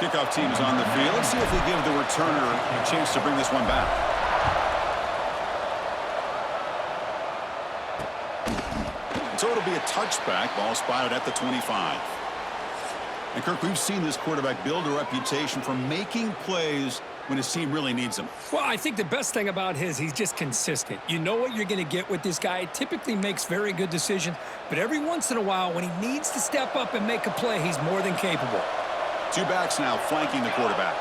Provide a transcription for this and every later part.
Kickoff team is on the field. Let's see if we give the returner a chance to bring this one back. So it'll be a touchback. Ball spotted at the 25. And, Kirk, we've seen this quarterback build a reputation for making plays when his team really needs him. Well, I think the best thing about he's just consistent. You know what you're going to get with this guy. Typically makes very good decisions, but every once in a while when he needs to step up and make a play, he's more than capable. Two backs now flanking the quarterback.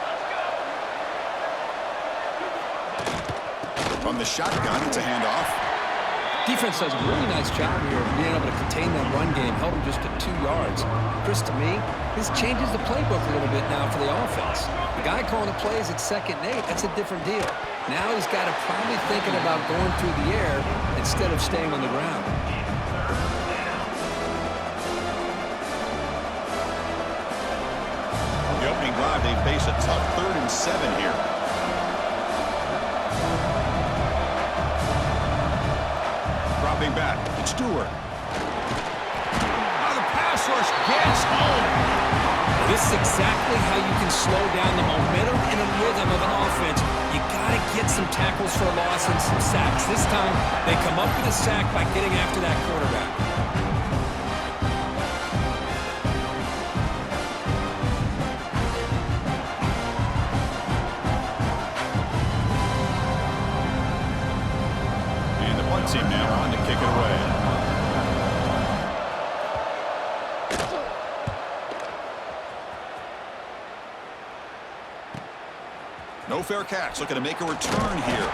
From the shotgun, it's a handoff. Defense does a really nice job here of being able to contain that run game, held him just to 2 yards. Chris, to me, this changes the playbook a little bit now for the offense. The guy calling the plays at 2nd and 8, that's a different deal. Now he's got to probably thinking about going through the air instead of staying on the ground. The opening drive, they face a tough 3rd and 7 here. Dropping back, it's Stewart. Now the pass rush gets home. This is exactly how you can slow down the momentum and a rhythm of an offense. You got to get some tackles for a loss and some sacks. This time, they come up with a sack by getting after that quarterback. And the punt team now on to kick it away. No fair catch. Looking to make a return here.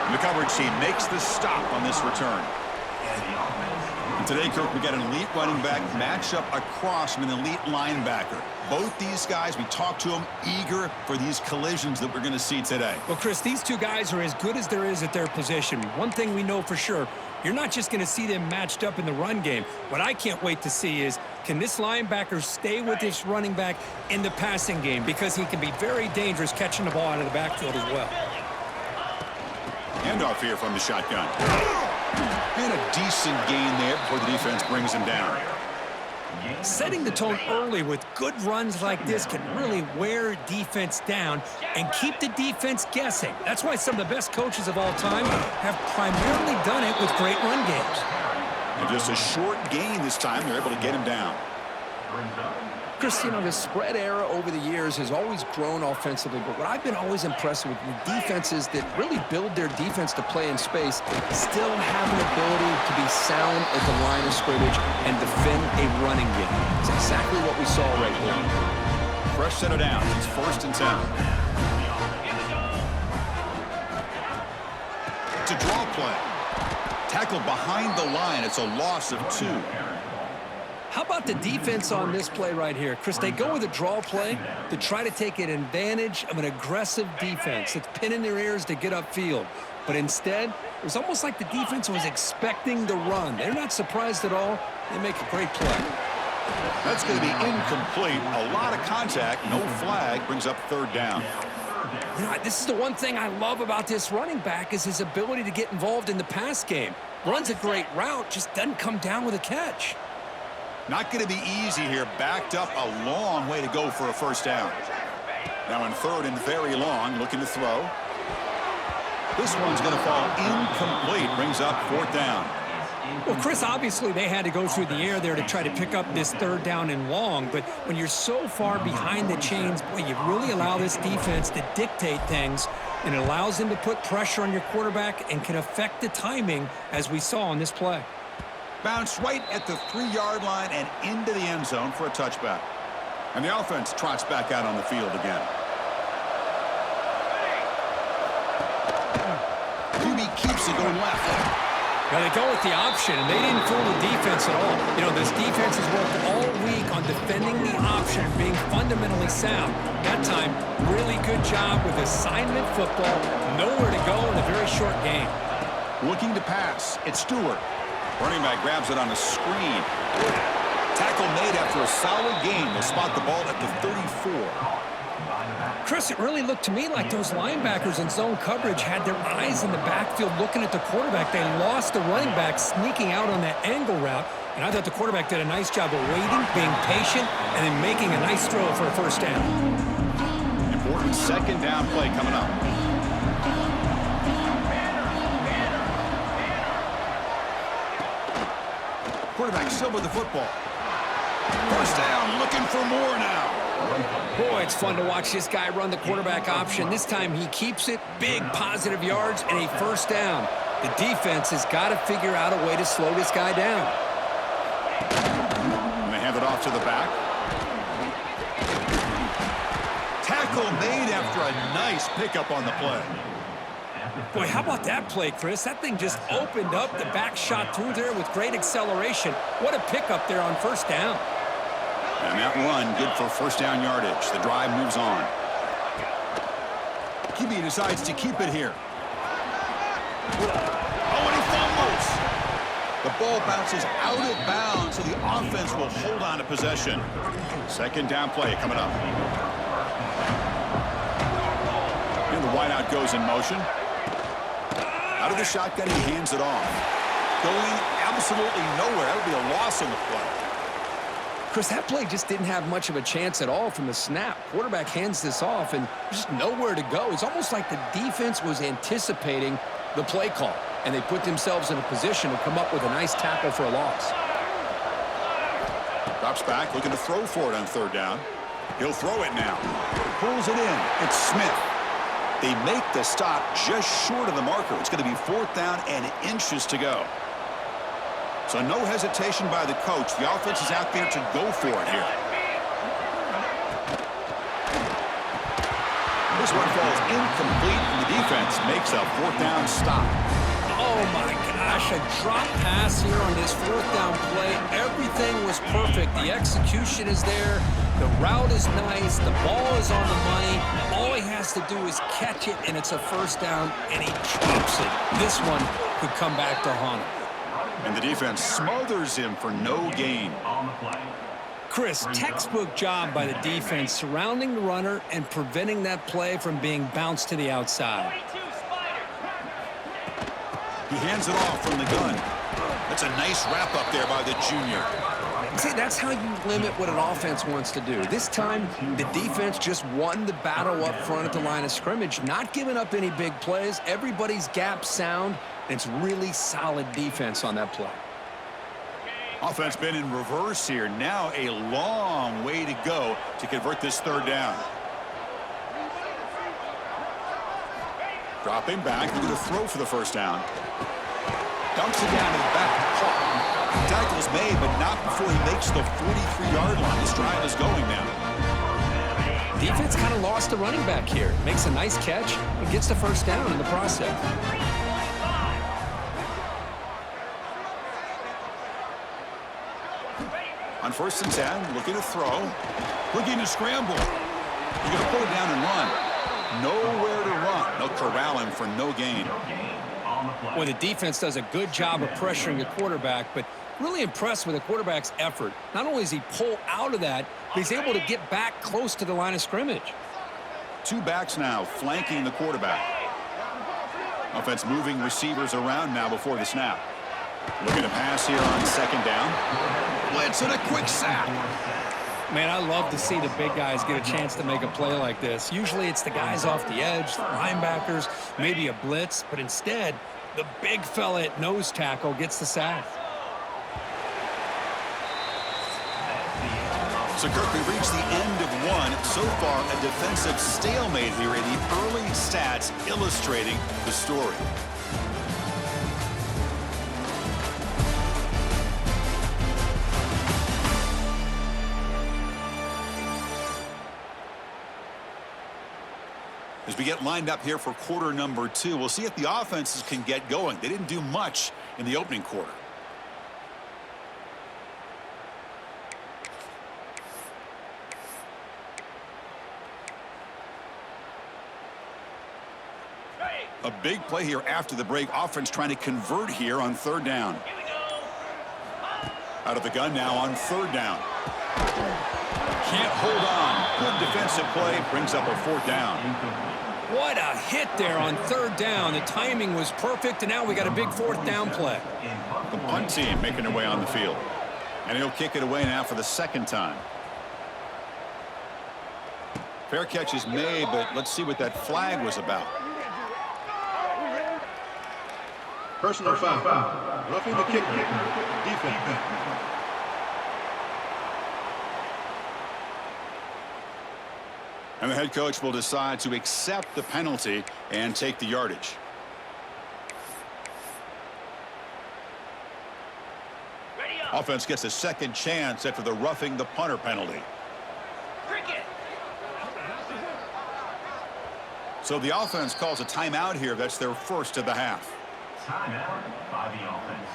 And the coverage team makes the stop on this return. And today, Kirk, we got an elite running back matchup across from an elite linebacker. Both these guys, we talked to them, eager for these collisions that we're going to see today. Well, Chris, these two guys are as good as there is at their position. One thing we know for sure, you're not just going to see them matched up in the run game. What I can't wait to see is, can this linebacker stay with this running back in the passing game? Because he can be very dangerous catching the ball out of the backfield as well. Handoff here from the shotgun. And a decent gain there before the defense brings him down. Setting the tone early with good runs like this can really wear defense down and keep the defense guessing. That's why some of the best coaches of all time have primarily done it with great run games. And just a short gain this time, they're able to get him down. Chris, you know, the spread era over the years has always grown offensively, but what I've been always impressed with the defenses that really build their defense to play in space still have an ability to be sound at the line of scrimmage and defend a running game. It's exactly what we saw right there. Fresh set of downs. It's 1st and 10. It's a draw play. Tackled behind the line. It's a loss of 2. How about the defense on this play right here? Chris, they go with a draw play to try to take an advantage of an aggressive defense that's pinning their ears to get upfield. But instead, it was almost like the defense was expecting the run. They're not surprised at all. They make a great play. That's going to be incomplete. A lot of contact. No flag. Brings up 3rd down. You know, this is the one thing I love about this running back is his ability to get involved in the pass game. Runs a great route, just doesn't come down with a catch. Not going to be easy here. Backed up a long way to go for a 1st down. Now in 3rd and very long, looking to throw. This one's going to fall incomplete. Brings up 4th down. Well, Chris, obviously they had to go through the air there to try to pick up this 3rd down and long. But when you're so far behind the chains, boy, you really allow this defense to dictate things. And it allows them to put pressure on your quarterback and can affect the timing, as we saw on this play. Bounced right at the 3-yard line and into the end zone for a touchback. And the offense trots back out on the field again. QB keeps it going left. Now they go with the option, and they didn't fool the defense at all. You know, this defense has worked all week on defending the option, being fundamentally sound. That time, really good job with assignment football. Nowhere to go in a very short game. Looking to pass. It's Stewart. Running back grabs it on a screen. Tackle made after a solid gain. They'll spot the ball at the 34. Chris, it really looked to me like those linebackers in zone coverage had their eyes in the backfield looking at the quarterback. They lost the running back sneaking out on that angle route. And I thought the quarterback did a nice job of waiting, being patient, and then making a nice throw for a 1st down. Second down play coming up. Quarterback still with the football. First down, looking for more now. Boy, it's fun to watch this guy run the quarterback option. This time he keeps it, big positive yards, and a first down. The defense has got to figure out a way to slow this guy down. And they hand it off to the back. Tackle made after a nice pickup on the play. Boy, how about that play, Chris? That thing just opened up. The back shot through there with great acceleration. What a pickup there on first down. And that run, good for first down yardage. The drive moves on. QB decides to keep it here. Oh, and he fumbles. The ball bounces out of bounds, so the offense will hold on to possession. Second down play coming up. And the wideout goes in motion. Out of the shotgun, he hands it off. Going absolutely nowhere. That would be a loss on the play. Chris, that play just didn't have much of a chance at all from the snap. Quarterback hands this off, and there's just nowhere to go. It's almost like the defense was anticipating the play call, and they put themselves in a position to come up with a nice tackle for a loss. Drops back, looking to throw for it on third down. He'll throw it now. Pulls it in. It's Smith. They make the stop just short of the marker. It's going to be fourth down and inches to go. So no hesitation by the coach. The offense is out there to go for it here. This one falls incomplete, and the defense makes a fourth down stop. Oh, my gosh, a drop pass here on this fourth down play. Everything was perfect. The execution is there. The route is nice. The ball is on the money. All he has to do is catch it, and it's a first down, and he drops it. This one could come back to haunt him. And the defense smothers him for no gain. Chris, textbook job by the defense surrounding the runner and preventing that play from being bounced to the outside. He hands it off from the gun. That's a nice wrap up there by the junior. See, that's how you limit what an offense wants to do. This time, the defense just won the battle up front at the line of scrimmage, not giving up any big plays. Everybody's gap sound. It's really solid defense on that play. Offense been in reverse here. Now a long way to go to convert this third down. Dropping back, looking to throw for the first down. Dumps it down to the back. Tackle's made, but not before he makes the 43-yard line. This drive is going now. Defense kind of lost the running back here. Makes a nice catch and gets the first down in the process. On first and 10, looking to throw. Looking to scramble. He's going to pull it down and run. Nowhere to run. They'll corral him for no gain. Well, the defense does a good job of pressuring the quarterback, but really impressed with the quarterback's effort. Not only does he pull out of that, but he's able to get back close to the line of scrimmage. Two backs now flanking the quarterback. Offense moving receivers around now before the snap. Looking to pass here on second down. Blitz and a quick sack. Man, I love to see the big guys get a chance to make a play like this. Usually it's the guys off the edge, the linebackers, maybe a blitz, but instead, the big fella at nose tackle gets the sack. So, Kirk, we reached the end of one. So far, a defensive stalemate here in the early stats illustrating the story. As we get lined up here for quarter number 2, we'll see if the offenses can get going. They didn't do much in the opening quarter. A big play here after the break. Offense trying to convert here on third down. Out of the gun now on third down. Can't hold on. Good defensive play. Brings up a fourth down. What a hit there on third down. The timing was perfect, and now we got a big fourth down play. The punt team making their way on the field. And he'll kick it away now for the second time. Fair catch is made, but let's see what that flag was about. Personal foul. Roughing the kicker. Defense. And the head coach will decide to accept the penalty and take the yardage. Offense gets a second chance after the roughing the punter penalty. So the offense calls a timeout here. That's their first of the half. Timeout by the offense.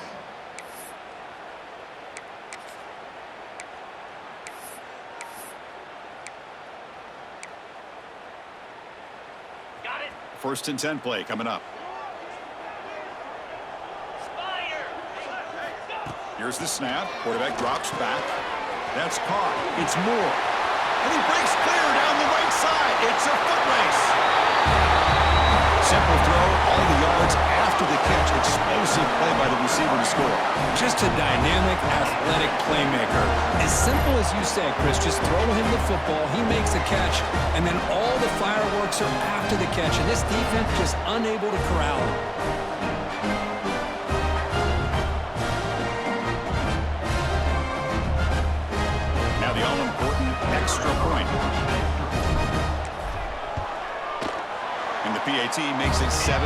Got it. First and 10 play coming up. Here's the snap. Quarterback drops back. That's caught. It's Moore. And he breaks clear down the right side. It's a foot race. Simple throw, all the yards after the catch. Explosive play by the receiver to score. Just a dynamic, athletic playmaker. As simple as you say, Chris, just throw him the football, he makes the catch, and then all the fireworks are after the catch, and this defense just unable to corral him. Now the all-important extra point. And the PAT makes it 7-0.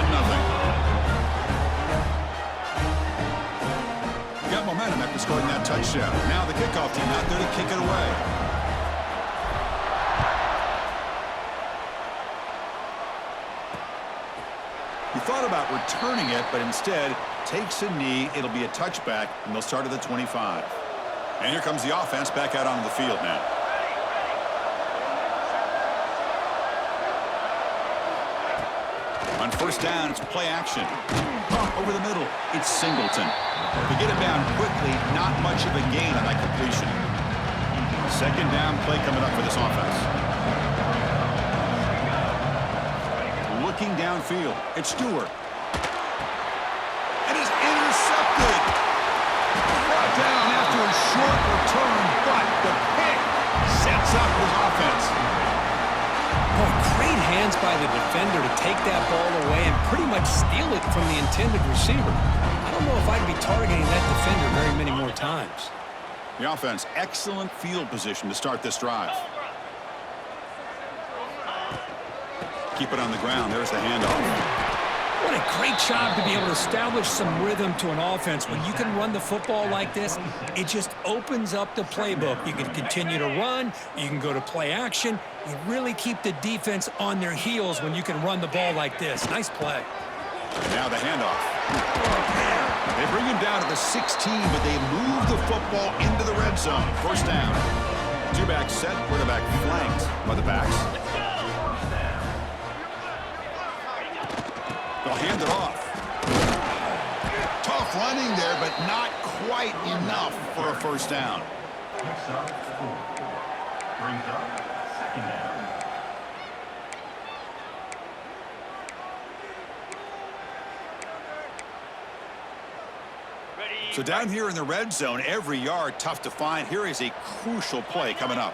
Got momentum after scoring that touchdown. Now the kickoff team out there to kick it away. He thought about returning it, but instead takes a knee. It'll be a touchback, and they'll start at the 25. And here comes the offense back out onto the field now. On first down, it's play action. Pump over the middle. It's Singleton. To get him down quickly, not much of a gain on that completion. Second down play coming up for this offense. Looking downfield, it's Stewart. And it's intercepted. Brought down after a short return, but the pick sets up his offense. Oh, great hands by the defender to take that ball away and pretty much steal it from the intended receiver. I don't know if I'd be targeting that defender very many more times. The offense, excellent field position to start this drive. Keep it on the ground. There's the handoff. What a great job to be able to establish some rhythm to an offense. When you can run the football like this, it just opens up the playbook. You can continue to run. You can go to play action. You really keep the defense on their heels when you can run the ball like this. Nice play. Now the handoff. They bring him down at the 16, but they move the football into the red zone. First down. Two-back set, quarterback flanked by the backs. They'll hand it off. Tough running there, but not quite enough for a first down. Picks up 4. Brings up second down. So down here in the red zone, every yard tough to find. Here is a crucial play coming up.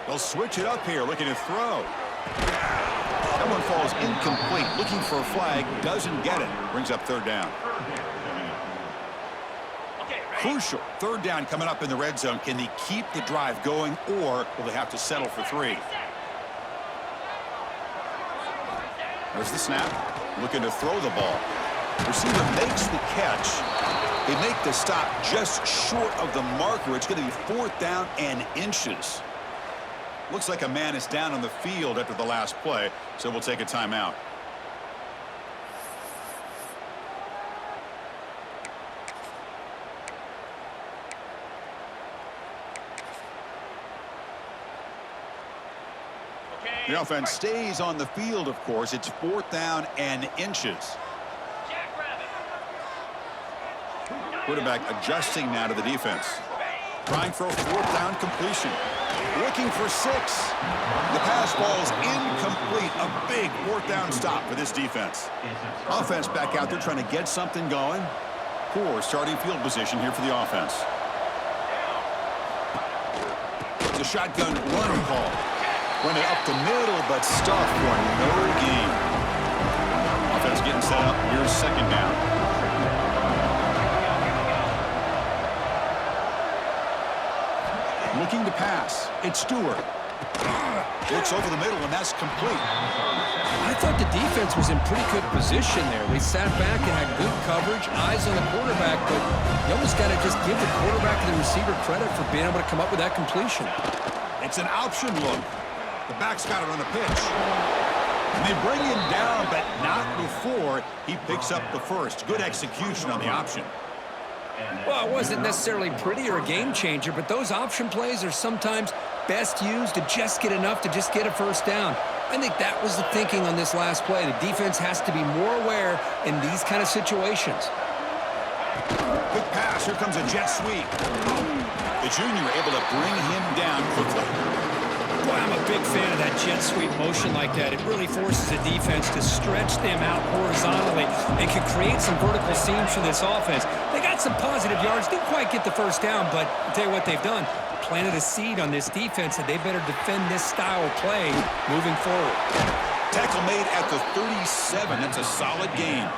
They'll switch it up here, looking to throw. That one falls incomplete. Looking for a flag, doesn't get it. Brings up third down. Crucial. Third down coming up in the red zone. Can they keep the drive going, or will they have to settle for 3? There's the snap. Looking to throw the ball. Receiver makes the catch. They make the stop just short of the marker. It's going to be 4th down and inches. Looks like a man is down on the field after the last play, so we'll take a timeout. The offense stays on the field, of course. It's 4th down and inches. Quarterback adjusting now to the defense. Trying for a 4th down completion. Looking for 6. The pass ball is incomplete. A big 4th down stop for this defense. Offense back out there trying to get something going. Poor starting field position here for the offense. the shotgun run call. Run it up the middle, but stuff for no gain. Offense getting set up. Here's second down. Looking to pass. It's Stewart. Looks over the middle, and that's complete. I thought the defense was in pretty good position there. They sat back and had good coverage, eyes on the quarterback, but you almost got to just give the quarterback and the receiver credit for being able to come up with that completion. It's an option look. The back's got it on the pitch. And they bring him down, but not before he picks up the first. Good execution on the option. Well, it wasn't necessarily pretty or a game changer, but those option plays are sometimes best used to just get enough to just get a first down. I think that was the thinking on this last play. The defense has to be more aware in these kind of situations. Quick pass. Here comes a jet sweep. The junior able to bring him down quickly. Boy, I'm a big fan of that jet sweep motion like that. It really forces the defense to stretch them out horizontally and can create some vertical seams for this offense. They got some positive yards. Didn't quite get the first down, but I'll tell you what they've done. Planted a seed on this defense, and they better defend this style of play moving forward. Tackle made at the 37. That's a solid gain.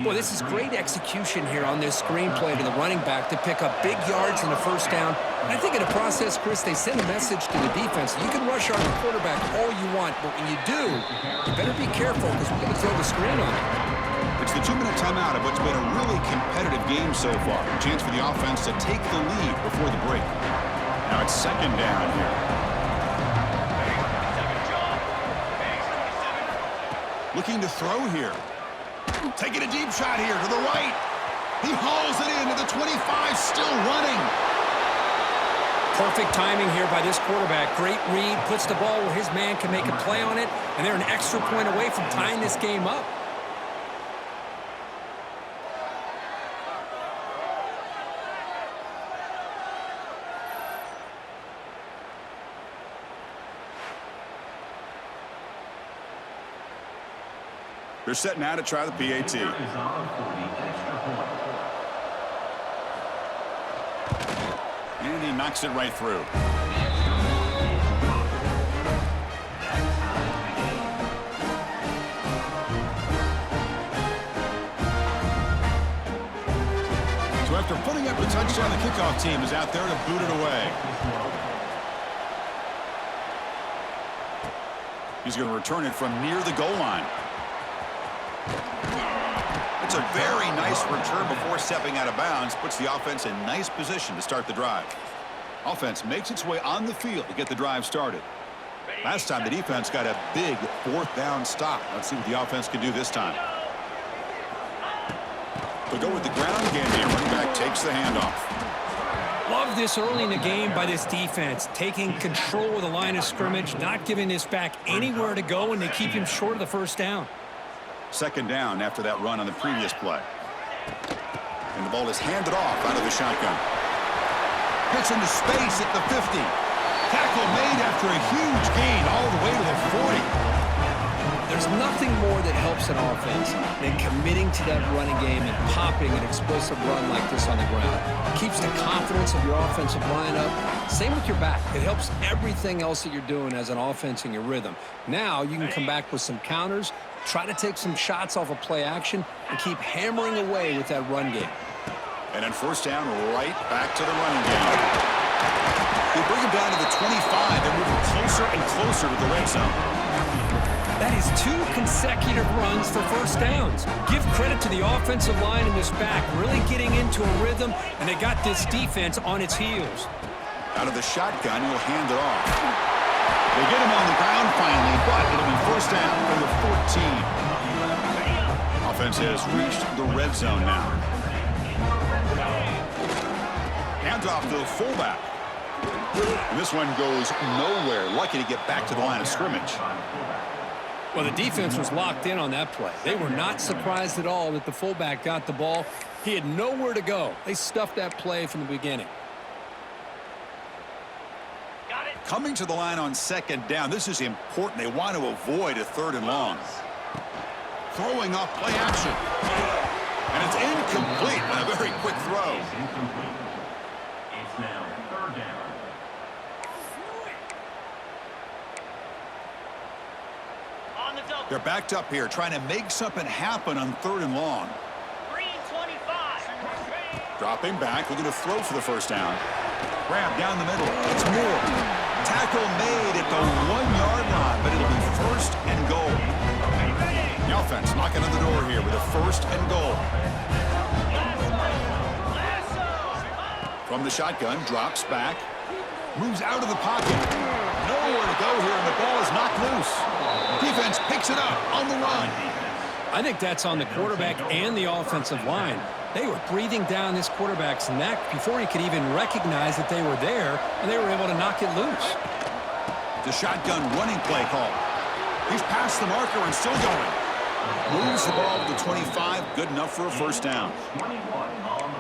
Boy, this is great execution here on this screenplay to the running back to pick up big yards in the first down. I think in the process, Chris, they send a message to the defense. You can rush our quarterback all you want, but when you do, you better be careful because we're going to throw the screen on it. It's the 2-minute timeout of what's been a really competitive game so far. A chance for the offense to take the lead before the break. Now it's second down here. Looking to throw here. Taking a deep shot here to the right. He hauls it in to the 25, still running. Perfect timing here by this quarterback. Great read, puts the ball where his man can make a play on it, and they're an extra point away from tying this game up. They're set now to try the PAT. And he knocks it right through. So after putting up the touchdown, the kickoff team is out there to boot it away. He's going to return it from near the goal line. It's a very nice return before stepping out of bounds. Puts the offense in nice position to start the drive. Offense makes its way on the field to get the drive started. Last time the defense got a big fourth down stop. Let's see what the offense can do this time. They'll go with the ground game here. Running back takes the handoff. Love this early in the game by this defense. Taking control of the line of scrimmage, not giving this back anywhere to go, and they keep him short of the first down. Second down after that run on the previous play. And the ball is handed off out of the shotgun. Gets into space at the 50. Tackle made after a huge gain all the way to the 40. There's nothing more that helps an offense than committing to that running game and popping an explosive run like this on the ground. Keeps the confidence of your offensive line up. Same with your back. It helps everything else that you're doing as an offense in your rhythm. Now you can come back with some counters, try to take some shots off of play action, and keep hammering away with that run game. And then first down, right back to the running game. They bring him down to the 25. They're moving closer and closer to the red zone. That is 2 consecutive runs for first downs. Give credit to the offensive line in this back, really getting into a rhythm, and they got this defense on its heels. Out of the shotgun, he'll hand it off. They get him on the ground finally, but it'll be first down from the 14. Offense has reached the red zone now. Hands off to the fullback. And this one goes nowhere. Lucky to get back to the line of scrimmage. Well, the defense was locked in on that play. They were not surprised at all that the fullback got the ball. He had nowhere to go. They stuffed that play from the beginning. Got it. Coming to the line on second down. This is important. They want to avoid a third and long. Throwing off play action. And it's incomplete on a very quick throw. It's now third down. They're backed up here, trying to make something happen on 3rd and long. Green 25. Dropping back, looking to throw for the first down. Grab down the middle. It's Moore. Tackle made at the 1-yard line, but it'll be 1st and goal. The offense knocking on the door here with a 1st and goal. From the shotgun, drops back, moves out of the pocket. Nowhere to go here, and the ball is knocked loose. Defense picks it up on the run. I think that's on the quarterback and the offensive line. They were breathing down this quarterback's neck before he could even recognize that they were there, and they were able to knock it loose. The shotgun running play call. He's past the marker and still going. Moves the ball to the 25, good enough for a 1st down.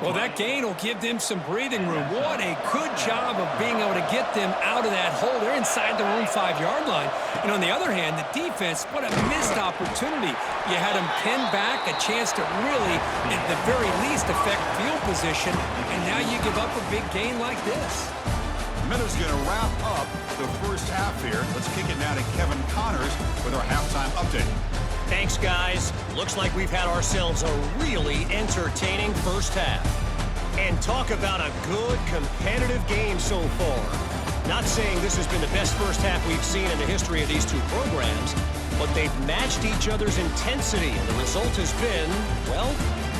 Well, that gain will give them some breathing room. What a good job of being able to get them out of that hole. They're inside their own 5-yard line. And on the other hand, the defense, what a missed opportunity. You had them pinned back, a chance to really, at the very least, affect field position. And now you give up a big gain like this. The minute's going to wrap up the first half here. Let's kick it now to Kevin Connors with our halftime update. Thanks, guys. Looks like we've had ourselves a really entertaining first half. And talk about a good, competitive game so far. Not saying this has been the best first half we've seen in the history of these two programs, but they've matched each other's intensity, and the result has been, well,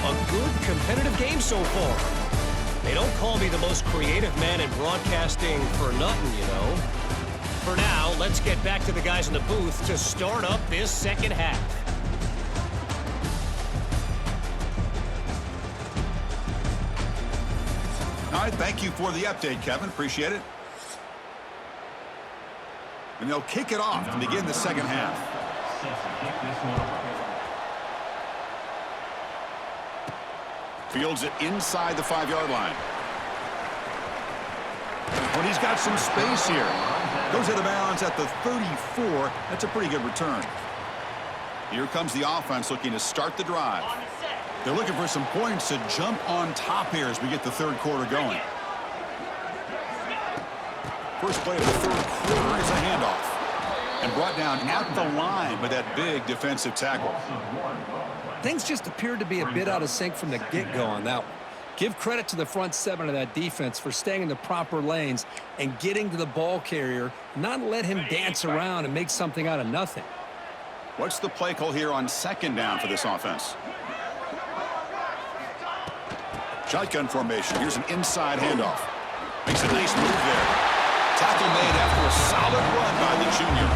a good, competitive game so far. They don't call me the most creative man in broadcasting for nothing, you know. For now, let's get back to the guys in the booth to start up this second half. All right, thank you for the update, Kevin. Appreciate it. And they'll kick it off to begin the second half. Fields it inside the 5-yard line. When he's got some space here. Goes out of bounds at the 34. That's a pretty good return. Here comes the offense looking to start the drive. They're looking for some points to jump on top here as we get the 3rd quarter going. First play of the 3rd quarter is a handoff. And brought down at the line with that big defensive tackle. Things just appeared to be a bit out of sync from the get-go on that one. Give credit to the front 7 of that defense for staying in the proper lanes and getting to the ball carrier, not let him dance around and make something out of nothing. What's the play call here on 2nd down for this offense? Shotgun formation. Here's an inside handoff. Makes a nice move there. Tackle made after a solid run by the junior.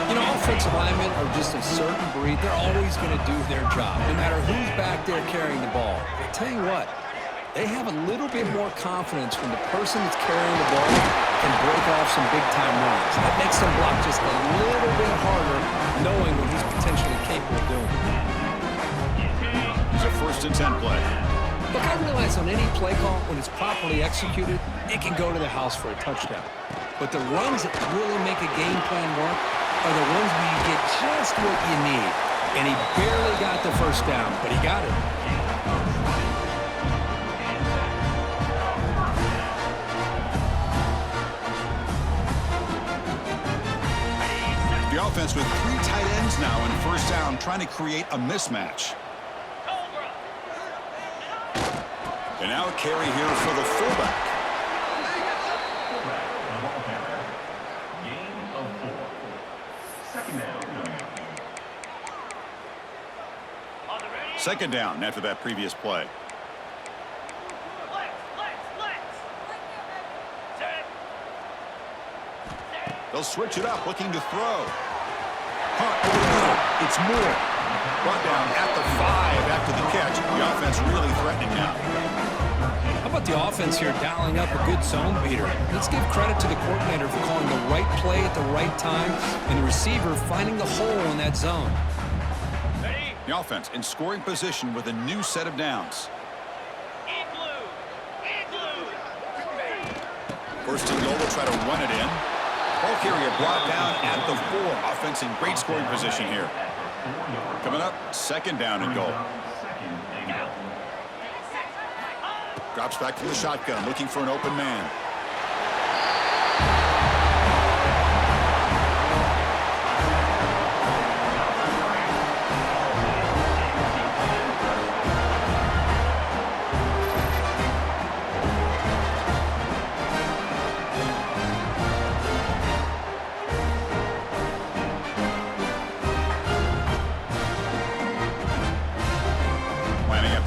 You know, offensive linemen are just a certain breed. They're always going to do their job, no matter who's back there carrying the ball. I tell you what, they have a little bit more confidence when the person that's carrying the ball can break off some big-time runs. That makes them block just a little bit harder, knowing what he's potentially capable of doing. It's a 1st and 10 play. Look, I realize on any play call, when it's properly executed, it can go to the house for a touchdown. But the runs that really make a game plan work are the ones where you get just what you need. And he barely got the 1st down, but he got it. The offense with 3 tight ends now in 1st down, trying to create a mismatch. And now a carry here for the fullback. Second down after that previous play. They'll switch it up, looking to throw. Hunt over the middle. It's Moore. Brought down at the 5 after the catch. The offense really threatening now. How about the offense here dialing up a good zone beater? Let's give credit to the coordinator for calling the right play at the right time and the receiver finding the hole in that zone. The offense in scoring position with a new set of downs. First and goal, will try to run it in. Ball carrier brought down at the 4. Offense in great scoring position here. Coming up, 2nd down and goal. Drops back from the shotgun, looking for an open man.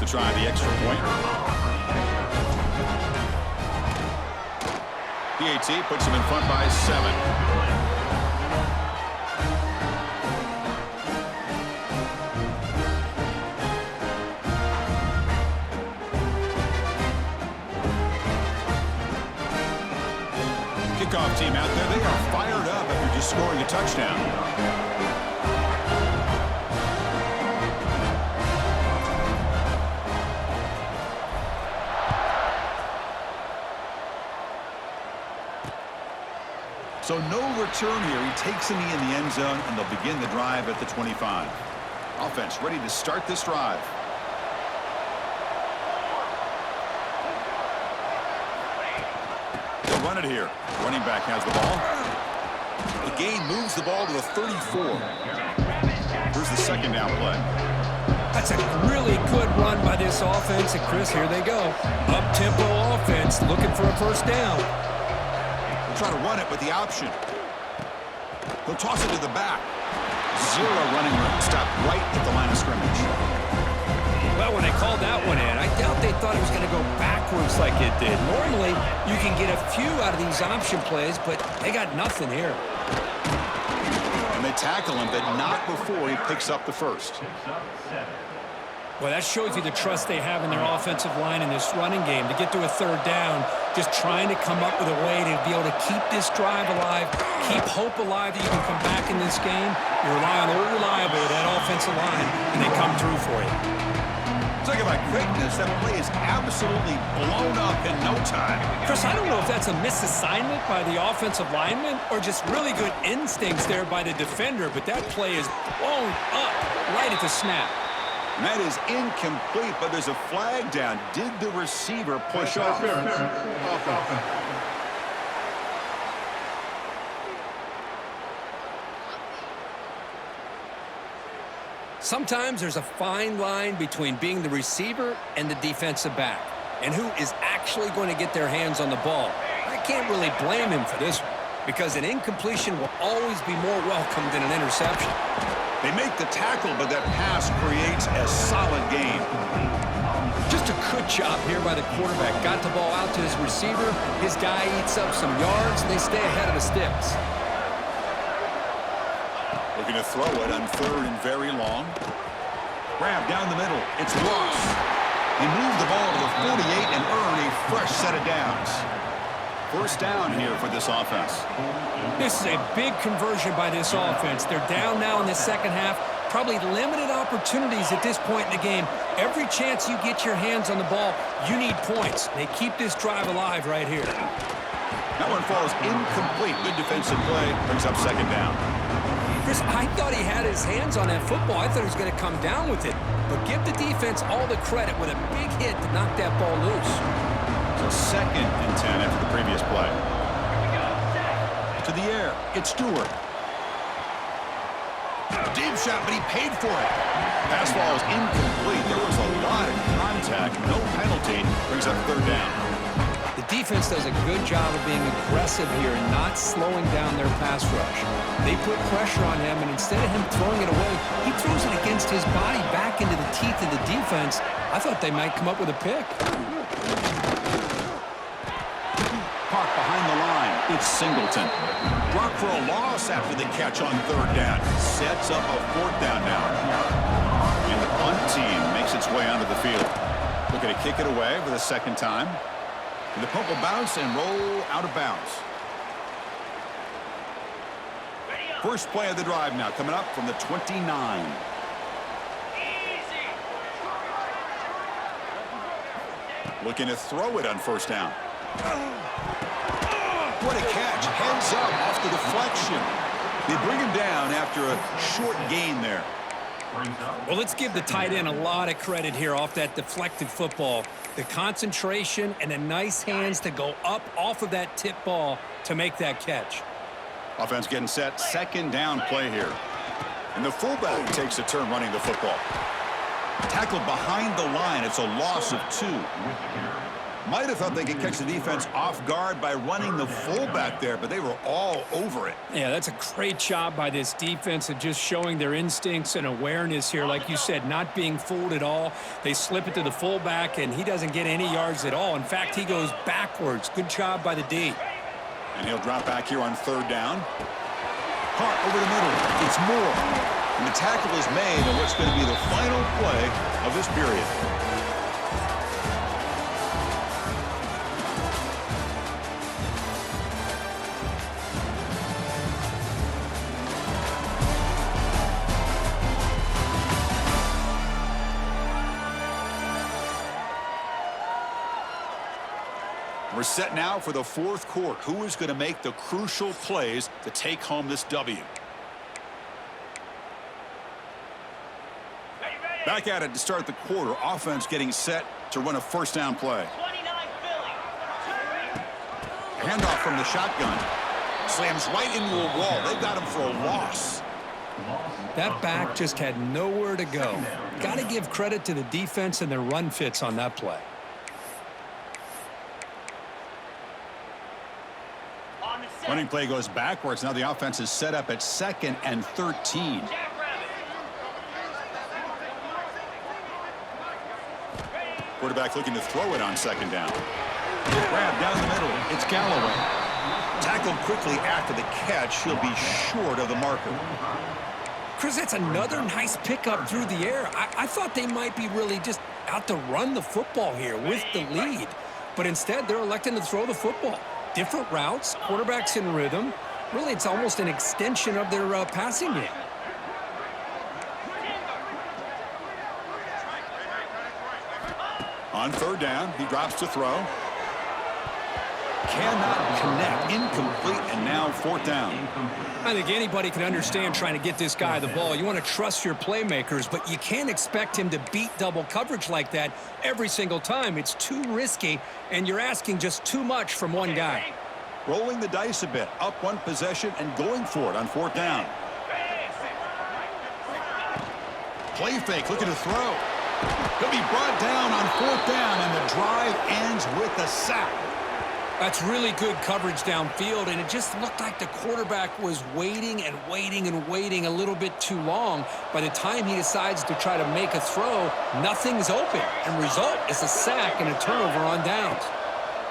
to try the extra point. PAT puts him in front by 7. Kickoff team out there, they are fired up after just scoring a touchdown. So no return here. He takes a knee in the end zone, and they'll begin the drive at the 25. Offense ready to start this drive. They'll run it here. Running back has the ball. The gain moves the ball to the 34. Here's the second down play. That's a really good run by this offense. And Chris, here they go. Up-tempo offense looking for a first down. Try to run it with the option. He'll toss it to the back. Zero running room. Stop right at the line of scrimmage. Well, when they called that one in, I doubt they thought it was going to go backwards like it did. Normally, you can get a few out of these option plays, but they got nothing here. And they tackle him, but not before he picks up the first. Well, that shows you the trust they have in their offensive line in this running game to get to a third down, just trying to come up with a way to be able to keep this drive alive, keep hope alive that you can come back in this game. You rely on old reliable, that offensive line, and they come through for you. Talk about quickness. That play is absolutely blown up in no time. Chris, I don't know if that's a misassignment by the offensive lineman or just really good instincts there by the defender, but that play is blown up right at the snap. And that is incomplete, but there's a flag down. Did the receiver push off? Sometimes there's a fine line between being the receiver and the defensive back, and who is actually going to get their hands on the ball. I can't really blame him for this one, because an incompletion will always be more welcome than an interception. They make the tackle, but that pass creates a solid gain. Just a good job here by the quarterback. Got the ball out to his receiver. His guy eats up some yards, and they stay ahead of the sticks. Looking to throw it on third and very long. Grab down the middle. It's Ross. He moved the ball to the 48 and earned a fresh set of downs. First down here for this offense. This is a big conversion by this offense. They're down now in the second half. Probably limited opportunities at this point in the game. Every chance you get your hands on the ball, you need points. They keep this drive alive right here. That one falls incomplete. Good defensive play. Brings up second down. Chris, I thought he had his hands on that football. I thought he was going to come down with it. But give the defense all the credit with a big hit to knock that ball loose. So second and 10 after the previous play. To the air. It's Stewart. Deep shot, but he paid for it. Pass ball is incomplete. There was a lot of contact. No penalty. Brings up third down. The defense does a good job of being aggressive here and not slowing down their pass rush. They put pressure on him, and instead of him throwing it away, he throws it against his body back into the teeth of the defense. I thought they might come up with a pick. Park behind the line. It's Singleton. Dropped for a loss after the catch on third down. Sets up a fourth down now. And the punt team makes its way onto the field. Looking to kick it away for the second time. And the punt will bounce and roll out of bounds. First play of the drive now coming up from the 29. Looking to throw it on first down. What a catch. Heads up off the deflection. They bring him down after a short gain there. Well, let's give the tight end a lot of credit here off that deflected football. The concentration and the nice hands to go up off of that tip ball to make that catch. Offense getting set. Second down play here. And the fullback takes a turn running the football. Tackled behind the line. It's a loss of 2. Might have thought they could catch the defense off guard by running the fullback there, but they were all over it. Yeah, that's a great job by this defense of just showing their instincts and awareness here. Like you said, not being fooled at all. They slip it to the fullback, and he doesn't get any yards at all. In fact, he goes backwards. Good job by the D. And he'll drop back here on 3rd down. Hart over the middle. It's Moore. And the tackle is made on what's going to be the final play of this period. We're set now for the 4th quarter. Who is going to make the crucial plays to take home this W? Back at it to start the quarter. Offense getting set to run a 1st down play. 29 Philly. Handoff from the shotgun. Slams right into a wall. They've got him for a loss. That back just had nowhere to go. Got to give credit to the defense and their run fits on that play. Running play goes backwards. Now the offense is set up at 2nd and 13. Quarterback looking to throw it on 2nd down. Grab down the middle. It's Galloway. Tackled quickly after the catch. He'll be short of the marker. Chris, that's another nice pickup through the air. I thought they might be really just out to run the football here with the lead. But instead, they're electing to throw the football. Different routes, quarterbacks in rhythm. Really, it's almost an extension of their passing game. On 3rd down, he drops to throw. Cannot connect. Incomplete, and now 4th down. I think anybody can understand trying to get this guy the ball. You want to trust your playmakers, but you can't expect him to beat double coverage like that every single time. It's too risky, and you're asking just too much from one guy. Rolling the dice a bit. Up 1 possession and going for it on 4th down. Play fake, looking to throw. He'll be brought down on 4th down, and the drive ends with a sack. That's really good coverage downfield, and it just looked like the quarterback was waiting and waiting and waiting a little bit too long. By the time he decides to try to make a throw, nothing's open, and result is a sack and a turnover on downs.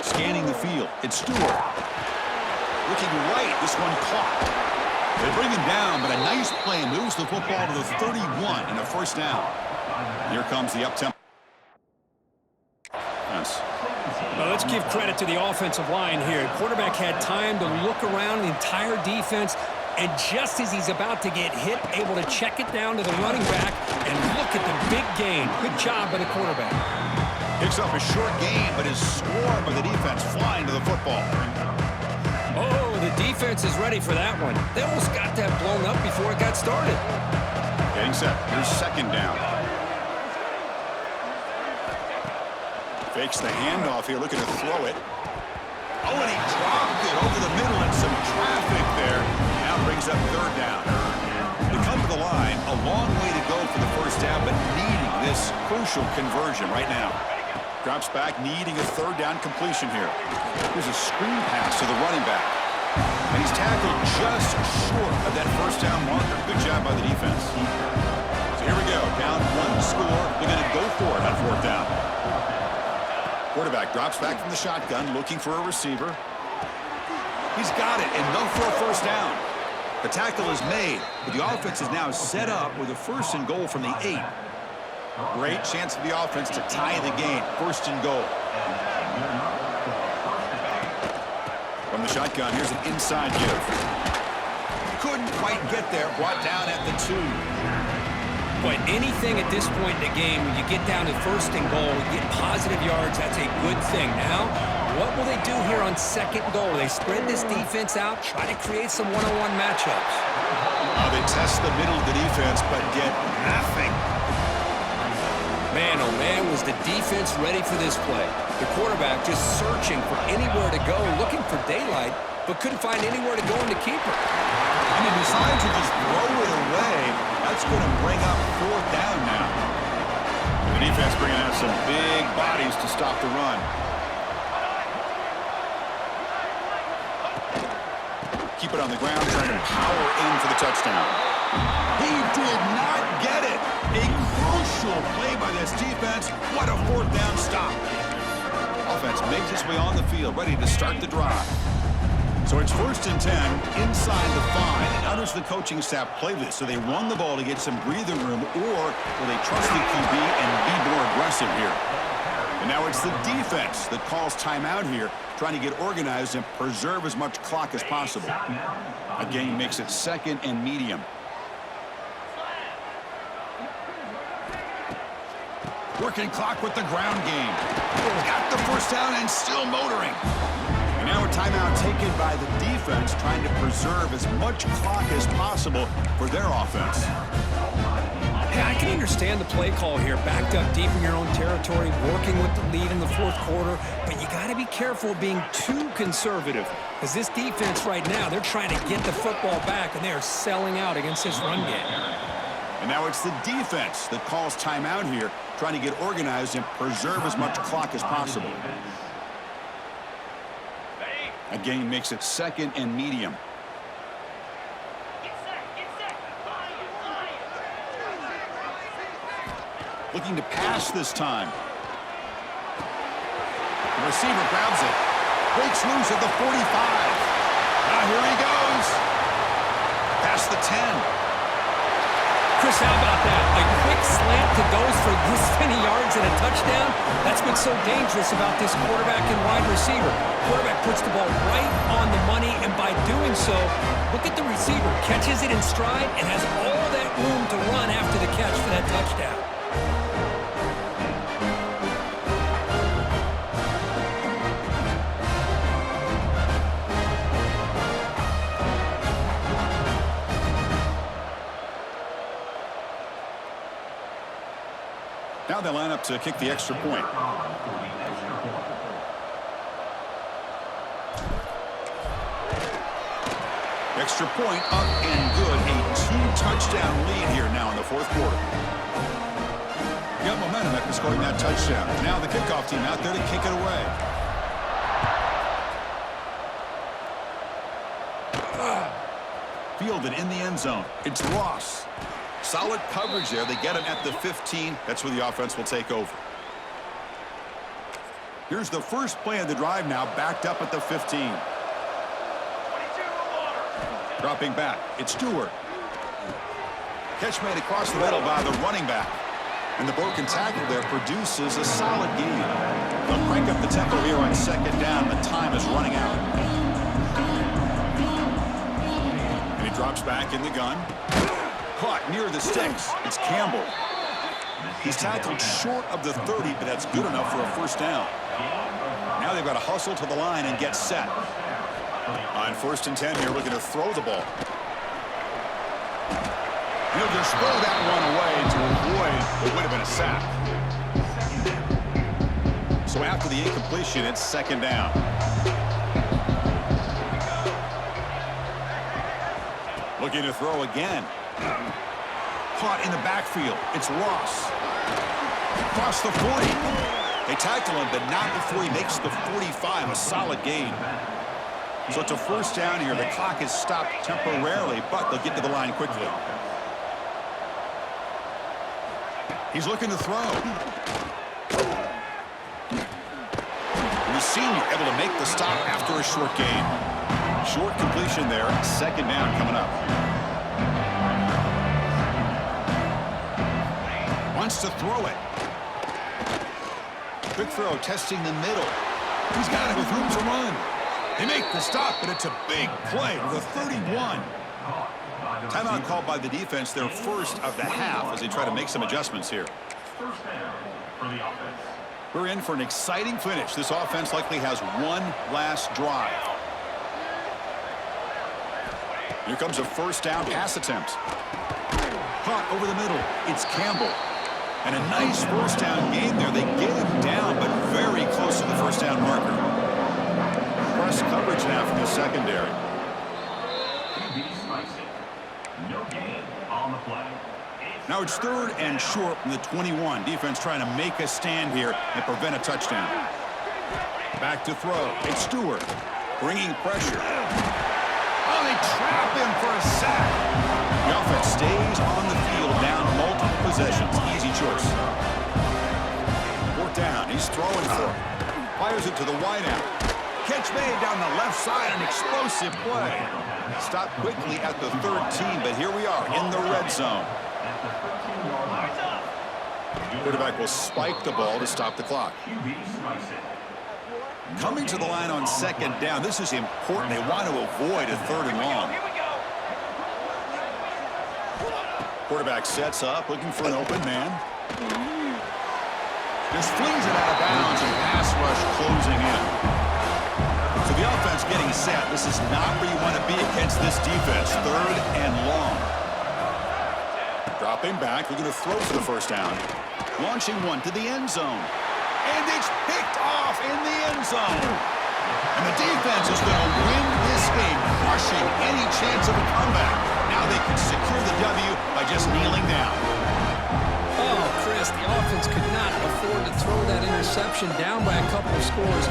Scanning the field, it's Stewart. Looking right, this one caught. They bring him down, but a nice play moves the football to the 31 and a 1st down. Here comes the up-tempo. Yes. Well, let's give credit to the offensive line here. Quarterback had time to look around the entire defense, and just as he's about to get hit, able to check it down to the running back, and look at the big gain. Good job by the quarterback. Picks up a short gain, but is swarmed by the defense flying to the football. Oh, the defense is ready for that one. They almost got that blown up before it got started. Getting set. Here's 2nd down. Fakes the handoff here, looking to throw it. Oh, and he dropped it over the middle and some traffic there. Now brings up 3rd down. They come to the line, a long way to go for the 1st down, but needing this crucial conversion right now. Drops back, needing a 3rd down completion here. Here's a screen pass to the running back. And he's tackled just short of that 1st down marker. Good job by the defense. So here we go, down 1 score. They're going to go for it on 4th down. Quarterback drops back from the shotgun, looking for a receiver. He's got it, and they'll throw 1st down. The tackle is made, but the offense is now set up with a 1st and goal from the 8. Great chance for the offense to tie the game. 1st and goal. From the shotgun, here's an inside give. Couldn't quite get there, brought down at the 2. But anything at this point in the game, when you get down to 1st and goal, get positive yards, that's a good thing. Now, what will they do here on 2nd and goal? They spread this defense out, try to create some one-on-one matchups. They test the middle of the defense, but get nothing. Man, oh man, was the defense ready for this play. The quarterback just searching for anywhere to go, looking for daylight, but couldn't find anywhere to go in the keeper. And he decides to just throw it away. That's going to bring up 4th down now. The defense bringing out some big bodies to stop the run. Keep it on the ground, trying to power in for the touchdown. He did not get it. A crucial play by this defense. What a fourth down stop. Offense makes its way on the field, ready to start the drive. So it's 1st and 10 inside the 5. And how does the coaching staff play this? So they run the ball to get some breathing room, or will they trust the QB and be more aggressive here? And now it's the defense that calls timeout here, trying to get organized and preserve as much clock as possible. Again, makes it 2nd and medium. Working clock with the ground game. Got the first down and still motoring. And now a timeout taken by the defense, trying to preserve as much clock as possible for their offense. Hey, I can understand the play call here, backed up deep in your own territory, working with the lead in the 4th quarter, but you got to be careful of being too conservative, because this defense right now, they're trying to get the football back, and they are selling out against this run game. And now it's the defense that calls timeout here, trying to get organized and preserve as much clock as possible. Again, makes it 2nd and medium. Looking to pass this time. The receiver grabs it. Breaks loose at the 45. Now here he goes. Past the 10. Chris, how about that? A quick slant that goes for this many yards and a touchdown. That's what's so dangerous about this quarterback and wide receiver. Quarterback puts the ball right on the money, and by doing so, look at the receiver. Catches it in stride and has all that room to run after the catch for that touchdown. Now they line up to kick the extra point. Extra point up and good. A 2-touchdown lead here now in the 4th quarter. Got momentum after scoring that touchdown. Now the kickoff team out there to kick it away. Fielded in the end zone. It's Ross. Solid coverage there. They get him at the 15. That's where the offense will take over. Here's the first play of the drive now, backed up at the 15. Dropping back. It's Stewart. Catch made across the middle by the running back. And the broken tackle there produces a solid gain. They'll crank up the tempo here on 2nd down. The time is running out. And he drops back in the gun. Caught near the sticks. It's Campbell. He's tackled short of the 30, but that's good enough for a first down. Now they've got to hustle to the line and get set. On 1st and 10 here, looking to throw the ball. He'll just throw that one away to avoid what would have been a sack. So after the incompletion, it's 2nd down. Looking to throw again. Caught in the backfield. It's Ross. Across the 40. They tackle him, but not before he makes the 45. A solid gain. So it's a first down here. The clock is stopped temporarily, but they'll get to the line quickly. He's looking to throw. The senior able to make the stop after a short gain. Short completion there. 2nd down coming up. Wants to throw it. Quick throw, testing the middle. He's got it with room to run. They make the stop, but it's a big play with a 31. Timeout called by the defense, their first of the half, as they try to make some adjustments here. First down for the offense. We're in for an exciting finish. This offense likely has one last drive. Here comes a first down pass attempt. Caught over the middle. It's Campbell. And a nice first down gain there. They get him down, but very close to the first down marker. Press coverage now from the secondary. No gain on the play. Now it's 3rd and short from the 21. Defense trying to make a stand here and prevent a touchdown. Back to throw. It's Stewart bringing pressure. On they trap him for a sack. The offense stays on the field, down multiple possessions. Easy choice. Fourth down. He's throwing for it. Fires it to the wideout. Catch made down the left side. An explosive play. Stopped quickly at the 13, but here we are in the red zone. Quarterback will spike the ball to stop the clock. Coming to the line on second down. This is important. They want to avoid a third and long. Quarterback sets up, looking for an open man. Just flings it out of bounds and pass rush closing in. So the offense getting set. This is not where you want to be against this defense. Third and long. Dropping back, looking to throw for the first down. Launching one to the end zone. And it's picked off in the end zone. And the defense is going to win this game, crushing any chance of a comeback. Now they can secure the W by just kneeling down. Oh, Chris, the offense could not afford to throw that interception down by a couple of scores.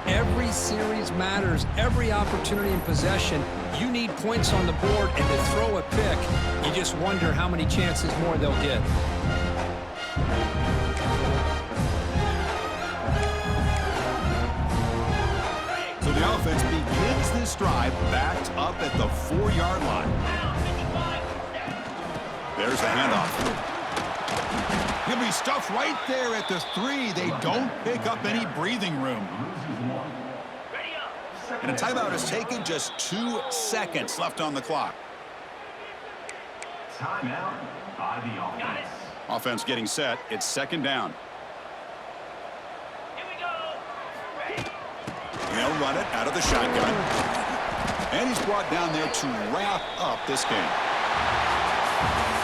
Every series matters. Every opportunity in possession. You need points on the board, and to throw a pick, you just wonder how many chances more they'll get. So the offense begins this drive backed up at the 4-yard line. There's the handoff. He'll be stuffed right there at the 3. They don't pick up any breathing room. And a timeout is taken. Just 2 seconds left on the clock. Timeout by the offense. Offense getting set. It's second down. He'll run it out of the shotgun. And he's brought down there to wrap up this game.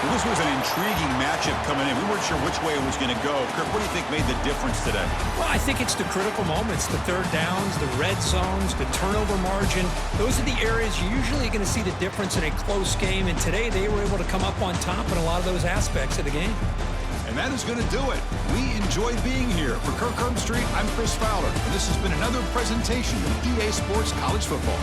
Well, this was an intriguing matchup coming in. We weren't sure which way it was going to go. Kirk, what do you think made the difference today? Well, I think it's the critical moments, the third downs, the red zones, the turnover margin. Those are the areas you're usually going to see the difference in a close game. And today they were able to come up on top in a lot of those aspects of the game. And that is going to do it. We enjoyed being here. For Kirk Herbstreit, I'm Chris Fowler. And this has been another presentation of EA Sports College Football.